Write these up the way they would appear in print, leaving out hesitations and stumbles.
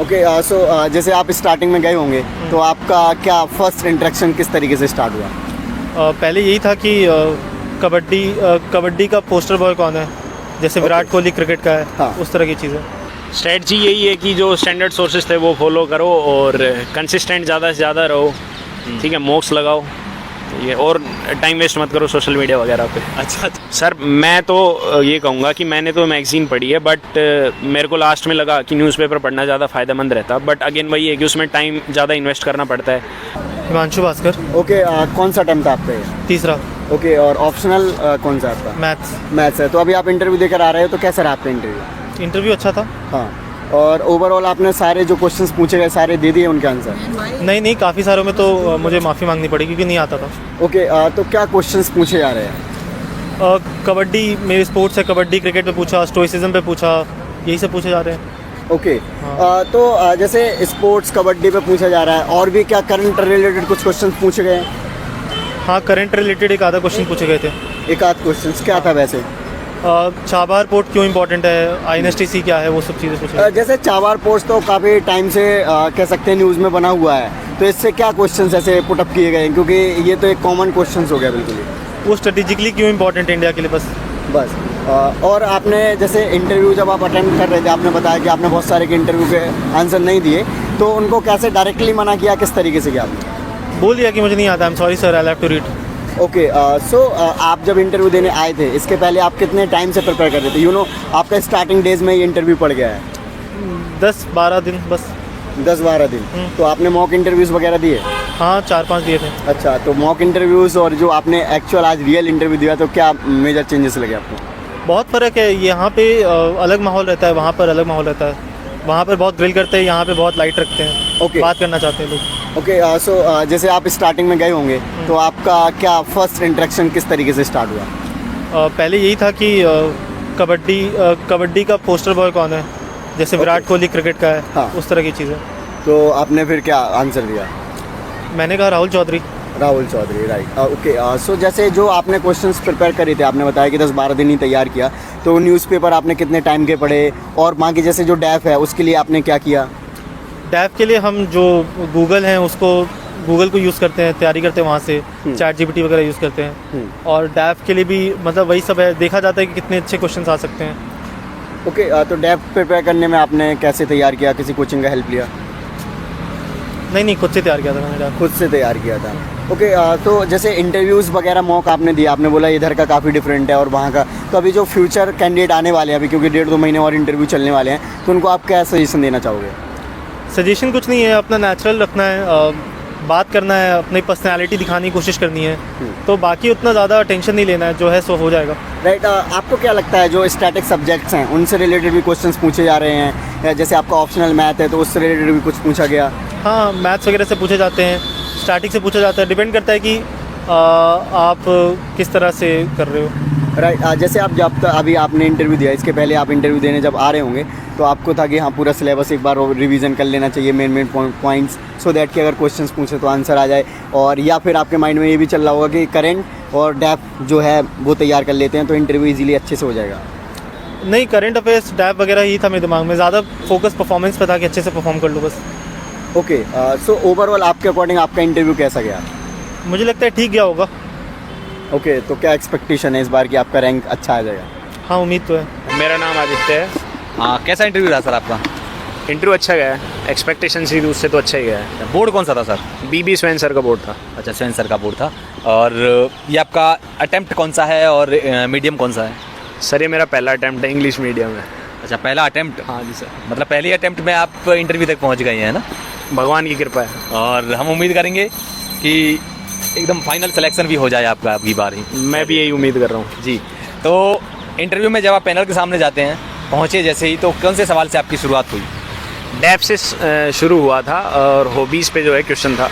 Okay so जैसे आप starting में गए होंगे तो आपका क्या फर्स्ट इंटरेक्शन किस तरीके से स्टार्ट हुआ? पहले यही था कि कबड्डी का पोस्टर बॉय कौन है, जैसे विराट कोहली क्रिकेट का है, हाँ। उस तरह की चीज़ें। स्ट्रेटजी यही है कि जो स्टैंडर्ड सोर्सेज थे वो फॉलो करो और कंसिस्टेंट ज़्यादा से ज़्यादा रहो, ठीक है, मॉक्स लगाओ, ये और टाइम वेस्ट मत करो सोशल मीडिया वगैरह पे। अच्छा, सर मैं तो ये कहूँगा कि मैंने तो मैगज़ीन पढ़ी है, बट मेरे को लास्ट में लगा कि न्यूज़पेपर पढ़ना ज़्यादा फ़ायदेमंद रहता, बट अगेन वही है कि उसमें टाइम ज़्यादा इन्वेस्ट करना पड़ता है। हिमांशु भास्कर। ओके कौन सा टाइम था आपका ये? तीसरा। ओके और ऑप्शनल कौन सा आपका? मैथ्स। मैथ्स है। तो अभी आप इंटरव्यू देकर आ रहे हो तो कैसा रहा आपका इंटरव्यू? इंटरव्यू अच्छा था। हाँ, और ओवरऑल आपने सारे जो क्वेश्चंस पूछे गए सारे दे दिए उनके आंसर? नहीं, काफ़ी सारों में तो मुझे माफ़ी मांगनी पड़ी क्योंकि नहीं आता था। ओके तो क्या क्वेश्चंस पूछे जा रहे हैं? कबड्डी मेरे स्पोर्ट्स है, कबड्डी क्रिकेट पे पूछा, स्टोइसिज्म पे पूछा, यही सब पूछे जा रहे हैं। ओके तो जैसे स्पोर्ट्स कबड्डी पे पूछा जा रहा है, और भी क्या करंट रिलेटेड कुछ क्वेश्चंस पूछे गए हैं? हाँ, करंट रिलेटेड एक आधा क्वेश्चन पूछे गए थे। एक आध क्वेश्चंस क्या था वैसे? चाबार पोर्ट क्यों इंपॉर्टेंट है, INSTC क्या है, वो सब चीज़ें पूछे। जैसे चाबार पोस्ट तो काफ़ी टाइम से कह सकते हैं न्यूज़ में बना हुआ है, तो इससे क्या क्वेश्चंस ऐसे पुटअप किए गए हैं, क्योंकि ये तो एक कॉमन क्वेश्चंस हो गया बिल्कुल ही। वो स्ट्रेटेजिकली क्यों इंपॉर्टेंट है इंडिया के लिए, बस। और आपने जैसे इंटरव्यू जब आप अटेंड कर रहे थे, आपने बताया कि आपने बहुत सारे के इंटरव्यू के आंसर नहीं दिए, तो उनको कैसे डायरेक्टली मना किया, किस तरीके से किया आपने? बोल दिया कि मुझे नहीं आता, I am sorry sir, I have to read. Okay so आप जब इंटरव्यू देने आए थे, इसके पहले आप कितने टाइम से प्रिपेयर कर रहे थे? आपका स्टार्टिंग डेज में ये इंटरव्यू पड़ गया है। 10-12 दिन बस। 10-12 दिन। तो आपने मॉक इंटरव्यूज़ वगैरह दिए? हाँ, 4-5 दिए थे। अच्छा, तो मॉक इंटरव्यूज़ और जो आपने एक्चुअल आज रियल इंटरव्यू दिया, तो क्या मेजर चेंजेस लगे आपको? बहुत फ़र्क है, यहाँ पे अलग माहौल रहता है, वहाँ पर अलग माहौल रहता है। वहाँ पर बहुत ग्रिल करते हैं, यहाँ पे बहुत लाइट रखते हैं। ओके। बात करना चाहते हैं लोग। ओके सो जैसे आप स्टार्टिंग में गए होंगे तो आपका क्या फर्स्ट इंटरेक्शन किस तरीके से स्टार्ट हुआ? पहले यही था कि कबड्डी का पोस्टर बॉय कौन है, जैसे विराट कोहली क्रिकेट का है, हाँ। उस तरह की चीज़ें। तो आपने फिर क्या आंसर दिया? मैंने कहा Rahul Chaudhary. Rahul Chaudhary, right. Okay so जैसे जो आपने क्वेश्चंस प्रिपेयर करे थे, आपने बताया कि 10-12 दिन ही तैयार किया, तो न्यूज़पेपर आपने कितने टाइम के पढ़े, और बाकी जैसे जो डैफ है उसके लिए आपने क्या किया? डैप के लिए हम जो गूगल हैं उसको गूगल को यूज़ करते हैं, तैयारी करते हैं वहाँ से, ChatGPT वगैरह यूज़ करते हैं। और डैप के लिए भी मतलब वही सब है, देखा जाता है कि कितने अच्छे क्वेश्चन आ सकते हैं। ओके तो डैफ प्रिपेयर करने में आपने कैसे तैयार किया, किसी कोचिंग का हेल्प लिया? नहीं, खुद से तैयार किया था मैंने डैप। खुद से तैयार किया था। ओके तो जैसे इंटरव्यूज़ वगैरह मॉक आपने दिया, आपने बोला इधर का काफ़ी डिफरेंट है और वहाँ का, तो अभी जो फ्यूचर कैंडिडेट आने वाले हैं, अभी क्योंकि 1.5-2 महीने और इंटरव्यू चलने वाले हैं, तो उनको आप क्या सजेशन देना चाहोगे? सजेशन कुछ नहीं है, अपना नेचुरल रखना है, बात करना है, अपनी पर्सनैलिटी दिखाने की कोशिश करनी है, तो बाकी उतना ज़्यादा टेंशन नहीं लेना है, जो है सो हो जाएगा। राइट आपको क्या लगता है जो स्टैटिक सब्जेक्ट्स हैं उनसे रिलेटेड भी क्वेश्चंस पूछे जा रहे हैं, या जैसे आपका ऑप्शनल मैथ है तो उससे रिलेटेड भी कुछ पूछा गया? हाँ, मैथ्स वगैरह से पूछे जाते हैं, स्टैटिक से पूछा जाता है, डिपेंड करता है कि आप किस तरह से कर रहे हो। राइट जैसे आप जब अभी आपने इंटरव्यू दिया, इसके पहले आप इंटरव्यू देने जब आ रहे होंगे तो आपको था कि हाँ पूरा सिलेबस एक बार रिवीजन कर लेना चाहिए, मेन पॉइंट्स, सो दैट कि अगर क्वेश्चंस पूछे तो आंसर आ जाए, और या फिर आपके माइंड में ये भी चल रहा होगा कि करंट और डैप जो है वो तैयार कर लेते हैं तो इंटरव्यू इजीली अच्छे से हो जाएगा? नहीं, करंट अफेयर्स डैप वगैरह ही था मेरे दिमाग में, ज़्यादा फोकस परफॉर्मेंस पे था कि अच्छे से परफॉर्म कर लूँ बस। ओके सो ओवरऑल आपके अकॉर्डिंग आपका इंटरव्यू कैसा गया? मुझे लगता है ठीक गया होगा। ओके तो क्या एक्सपेक्टेशन है इस बार कि आपका रैंक अच्छा आ जाएगा? हाँ, उम्मीद तो है। मेरा नाम आदित्य है। हाँ, कैसा इंटरव्यू रहा सर आपका? इंटरव्यू अच्छा गया है, एक्सपेक्टेशन सी उससे तो अच्छा ही गया है। बोर्ड कौन सा था सर? BB स्वयं सर का बोर्ड था। अच्छा, स्वयं सर का बोर्ड था। और ये आपका अटेम्प्ट कौन सा है और मीडियम कौन सा है? सर ये मेरा पहला अटैम्प्ट है, इंग्लिश मीडियम है। अच्छा, पहला अटेम्प्ट। हाँ जी सर। मतलब पहले अटेम्प्ट में आप इंटरव्यू तक पहुंच गए हैं ना? भगवान की कृपा है। और हम उम्मीद करेंगे कि एकदम फाइनल सिलेक्शन भी हो जाए आपका अबकी बार ही। मैं भी यही उम्मीद कर रहा हूँ जी। तो इंटरव्यू में जब आप पैनल के सामने जाते हैं, पहुँचे जैसे ही, तो कौन से सवाल से आपकी शुरुआत हुई? डैप से शुरू हुआ था और हॉबीज़ पे जो है क्वेश्चन था,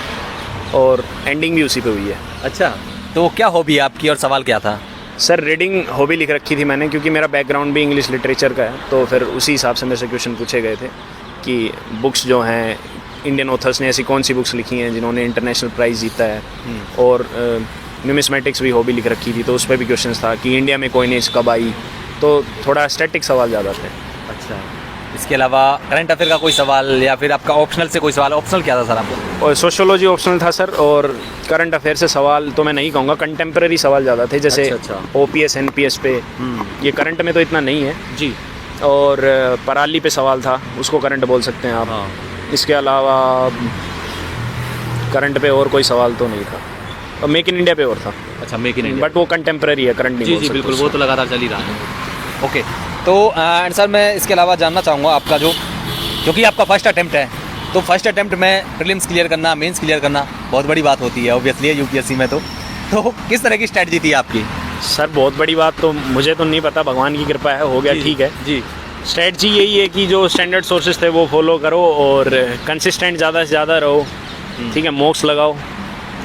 और एंडिंग भी उसी पे हुई है। अच्छा, तो क्या हॉबी है आपकी और सवाल क्या था? सर रीडिंग हॉबी लिख रखी थी मैंने, क्योंकि मेरा बैकग्राउंड भी इंग्लिश लिटरेचर का है, तो फिर उसी हिसाब से मेरे से क्वेश्चन पूछे गए थे कि बुक्स जो हैं इंडियन ऑथर्स ने ऐसी कौन सी बुक्स लिखी हैं जिन्होंने इंटरनेशनल प्राइज़ जीता है, और न्यूमिस्मेटिक्स भी हॉबी लिख रखी थी, तो उस पर भी क्वेश्चन था कि इंडिया में कॉइनेज कब आई, तो थोड़ा स्टैटिक सवाल ज़्यादा थे। अच्छा, इसके अलावा करंट अफेयर का कोई सवाल या फिर आपका ऑप्शनल से कोई सवाल? ऑप्शनल क्या था सर आपको? और सोशियोलॉजी ऑप्शनल था सर, और करंट अफेयर से सवाल तो मैं नहीं कहूँगा, कंटेम्प्रेरी सवाल ज़्यादा थे, जैसे अच्छा। OPS NPS पे। ये करंट में तो इतना नहीं है जी। और पराली पे सवाल था, उसको करंट बोल सकते हैं आप। हाँ। इसके अलावा करंट पे और कोई सवाल तो नहीं था, और मेक इन इंडिया पे और था। अच्छा, मेक इन इंडिया। बट वो कंटेम्प्रेरी है, करंट नहीं जी बोल जी सकते बिल्कुल, उसको। वो तो लगातार चल ही रहा है। ओके, तो एंड सर मैं इसके अलावा जानना चाहूँगा आपका जो, क्योंकि आपका फर्स्ट अटेम्प्ट है, तो फर्स्ट अटेम्प्ट में प्रीलिम्स क्लियर करना, मेंस क्लियर करना बहुत बड़ी बात होती है ऑब्वियसली है UPSC में। तो किस तरह की स्ट्रेटजी थी आपकी? सर बहुत बड़ी बात तो मुझे तो नहीं पता, भगवान की कृपा है, हो गया, ठीक है जी। स्ट्रेटजी यही है कि जो स्टैंडर्ड सोर्सेज थे वो फॉलो करो और कंसिस्टेंट ज़्यादा से ज़्यादा रहो, ठीक है, मॉक्स लगाओ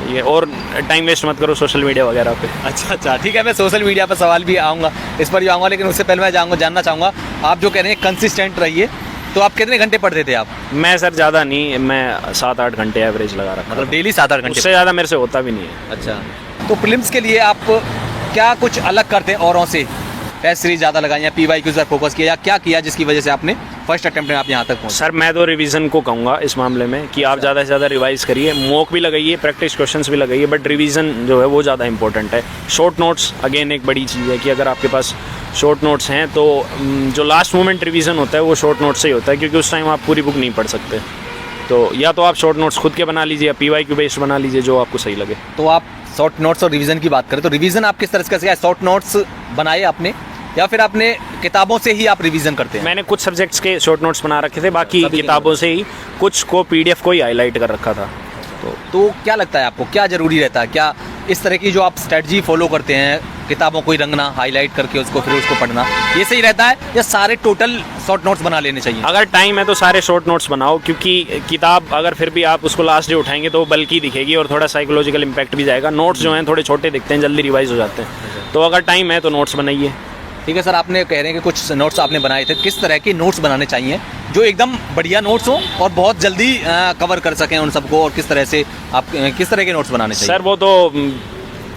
ये, और टाइम वेस्ट मत करो सोशल मीडिया वगैरह पे। अच्छा, ठीक है, मैं सोशल मीडिया पर सवाल भी आऊँगा, इस पर भी आऊँगा, लेकिन उससे पहले मैं जानना चाहूँगा, आप जो कह रहे हैं कंसिस्टेंट रहिए, तो आप कितने घंटे पढ़ते थे आप? मैं सर ज़्यादा नहीं, मैं 7-8 घंटे एवरेज लगा रखा मतलब था। डेली 7-8 घंटे? उससे ज़्यादा मेरे से होता भी नहीं है। अच्छा, तो प्रीलिम्स के लिए आप क्या कुछ अलग करते हैं औरों से? टेस्ट सीरीज ज़्यादा लगाई या PYQs पर फोकस किया, या क्या किया जिसकी वजह से आपने फर्स्ट अटेम्प्ट में आप यहाँ तक पहुँचे? सर मैं तो रिवीजन को कहूँगा इस मामले में कि आप ज़्यादा से ज़्यादा रिवाइज करिए, मॉक भी लगाइए, प्रैक्टिस क्वेश्चंस भी लगाइए, बट रिवीजन जो है वो ज़्यादा इंपॉर्टेंट है। शॉर्ट नोट्स अगेन एक बड़ी चीज़ है कि अगर आपके पास शॉर्ट नोट्स हैं तो जो लास्ट मोमेंट रिवीजन होता है वो शॉर्ट नोट्स से ही होता है, क्योंकि उस टाइम आप पूरी बुक नहीं पढ़ सकते। तो या तो आप शॉर्ट नोट्स खुद के बना लीजिए या PYQ बेस्ड बना लीजिए, जो आपको सही लगे। तो आप शॉर्ट नोट्स और रिवीजन की बात करें तो रिवीजन आप किस तरह से कैसे? शॉर्ट नोट्स बनाए आपने या फिर आपने किताबों से ही आप रिवीजन करते हैं? मैंने कुछ सब्जेक्ट्स के शॉर्ट नोट्स बना रखे थे, बाकी सभी के किताबों से ही, कुछ को PDF को ही हाईलाइट कर रखा था। तो क्या लगता है आपको, क्या ज़रूरी रहता है? क्या इस तरह की जो आप स्ट्रेटजी फॉलो करते हैं, किताबों को ही रंगना, हाईलाइट करके उसको फिर उसको पढ़ना, ये सही रहता है या सारे टोटल शॉर्ट नोट्स बना लेने चाहिए? अगर टाइम है तो सारे शॉर्ट नोट्स बनाओ, क्योंकि किताब अगर फिर भी आप उसको लास्ट डे उठाएंगे तो बल्कि दिखेगी और थोड़ा साइकोलॉजिकल इम्पैक्ट भी जाएगा। नोट्स जो हैं थोड़े छोटे दिखते हैं, जल्दी रिवाइज हो जाते हैं, तो अगर टाइम है तो नोट्स बनाइए। ठीक है सर, आपने कह रहे हैं कि कुछ नोट्स आपने बनाए थे, किस तरह के नोट्स बनाने चाहिए जो एकदम बढ़िया नोट्स हों और बहुत जल्दी कवर कर सकें उन सबको, और किस तरह से आप किस तरह के नोट्स बनाने चाहिए? सर वो तो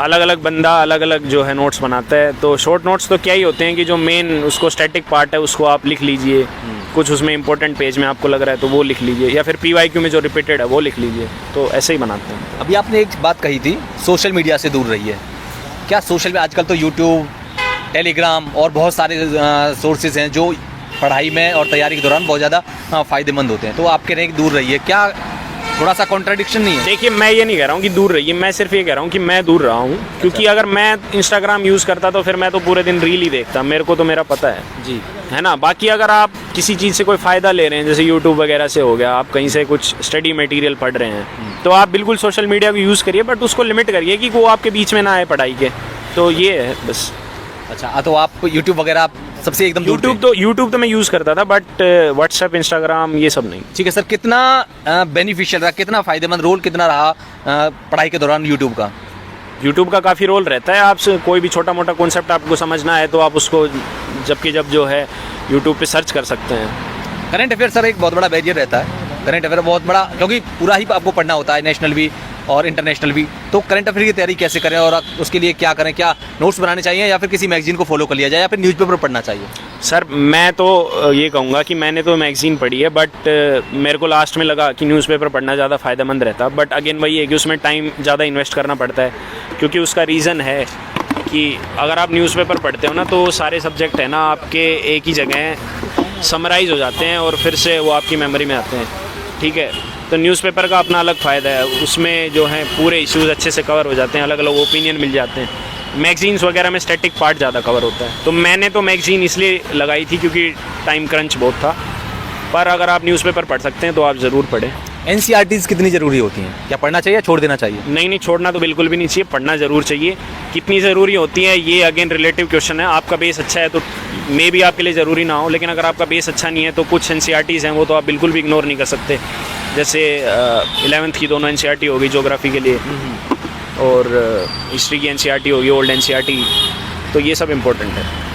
अलग अलग बंदा अलग अलग जो है नोट्स बनाता है। तो शॉर्ट नोट्स तो क्या ही होते हैं कि जो मेन उसको स्टैटिक पार्ट है उसको आप लिख लीजिए, कुछ उसमें इंपॉर्टेंट पेज में आपको लग रहा है तो वो लिख लीजिए, या फिर PYQ में जो रिपीटेड है वो लिख लीजिए, तो ऐसे ही बनाते हैं। अभी आपने एक बात कही थी, सोशल मीडिया से दूर रहिए। क्या सोशल में आजकल तो यूट्यूब, टेलीग्राम और बहुत सारे सोर्सेज हैं जो पढ़ाई में और तैयारी के दौरान बहुत ज़्यादा फ़ायदेमंद होते हैं, तो आप कह रहे हैं कि दूर रहिए, क्या थोड़ा सा कॉन्ट्रडिक्शन नहीं है? देखिए मैं ये नहीं कह रहा हूँ कि दूर रहिए, मैं सिर्फ ये कह रहा हूँ कि मैं दूर रहा हूँ, क्योंकि अगर मैं इंस्टाग्राम यूज़ करता तो फिर मैं तो पूरे दिन रील ही देखता, मेरे को तो मेरा पता है जी, है ना। बाकी अगर आप किसी चीज़ से कोई फ़ायदा ले रहे हैं, जैसे यूट्यूब वगैरह से हो गया, आप कहीं से कुछ स्टडी मटेरियल पढ़ रहे हैं, तो आप बिल्कुल सोशल मीडिया को यूज़ करिए, बट उसको लिमिट करिए कि वो आपके बीच में ना आए पढ़ाई के, तो ये है बस। अच्छा, तो आप यूट्यूब वगैरह आप सबसे एकदम दूर थे? यूट्यूब तो मैं यूज़ करता था, बट व्हाट्सएप, इंस्टाग्राम ये सब नहीं। ठीक है सर, कितना बेनिफिशियल रहा, कितना फ़ायदेमंद रोल कितना रहा पढ़ाई के दौरान यूट्यूब का? यूट्यूब का काफ़ी रोल रहता है, आपसे कोई भी छोटा मोटा कॉन्सेप्ट आपको समझना है तो आप उसको जब जो है यूट्यूब पे सर्च कर सकते हैं। करंट अफेयर सर एक बहुत बड़ा बैरियर रहता है, करंट अफेयर बहुत बड़ा, क्योंकि पूरा ही आपको पढ़ना होता है, नेशनल भी और इंटरनेशनल भी। तो करंट अफेयर की तैयारी कैसे करें और उसके लिए क्या करें? क्या नोट्स बनाने चाहिए या फिर किसी मैगजीन को फॉलो कर लिया जाए या फिर न्यूज़पेपर पढ़ना चाहिए? सर मैं तो ये कहूँगा कि मैंने तो मैगज़ीन पढ़ी है, बट मेरे को लास्ट में लगा कि न्यूज़पेपर पढ़ना ज़्यादा फ़ायदेमंद रहता, बट अगेन वही है कि उसमें टाइम ज़्यादा इन्वेस्ट करना पड़ता है, क्योंकि उसका रीज़न है कि अगर आप न्यूज़पेपर पढ़ते हो ना तो सारे सब्जेक्ट है ना आपके एक ही जगह समराइज़ हो जाते हैं और फिर से वो आपकी मेमोरी में आते हैं, ठीक है। तो न्यूज़पेपर का अपना अलग फ़ायदा है, उसमें जो है पूरे इश्यूज़ अच्छे से कवर हो जाते हैं, अलग अलग ओपिनियन मिल जाते हैं। मैगज़ीन्स वगैरह में स्टैटिक पार्ट ज़्यादा कवर होता है, तो मैंने तो मैगज़ीन इसलिए लगाई थी क्योंकि टाइम क्रंच बहुत था, पर अगर आप न्यूज़पेपर पढ़ सकते हैं तो आप ज़रूर पढ़ें। NCERTs कितनी ज़रूरी होती हैं? क्या पढ़ना चाहिए या छोड़ देना चाहिए? नहीं, छोड़ना तो बिल्कुल भी नहीं चाहिए, पढ़ना ज़रूर चाहिए। कितनी ज़रूरी होती है ये अगेन रिलेटिव क्वेश्चन है, आपका बेस अच्छा है तो मे भी आपके लिए ज़रूरी ना हो, लेकिन अगर आपका बेस अच्छा नहीं है तो कुछ NCERTs हैं वो तो आप बिल्कुल भी इग्नोर नहीं कर सकते। जैसे 11th की दोनों NCERT होगी ज्योग्राफी के लिए, और हिस्ट्री की NCERT होगी, ओल्ड NCERT, तो ये सब इम्पोर्टेंट है।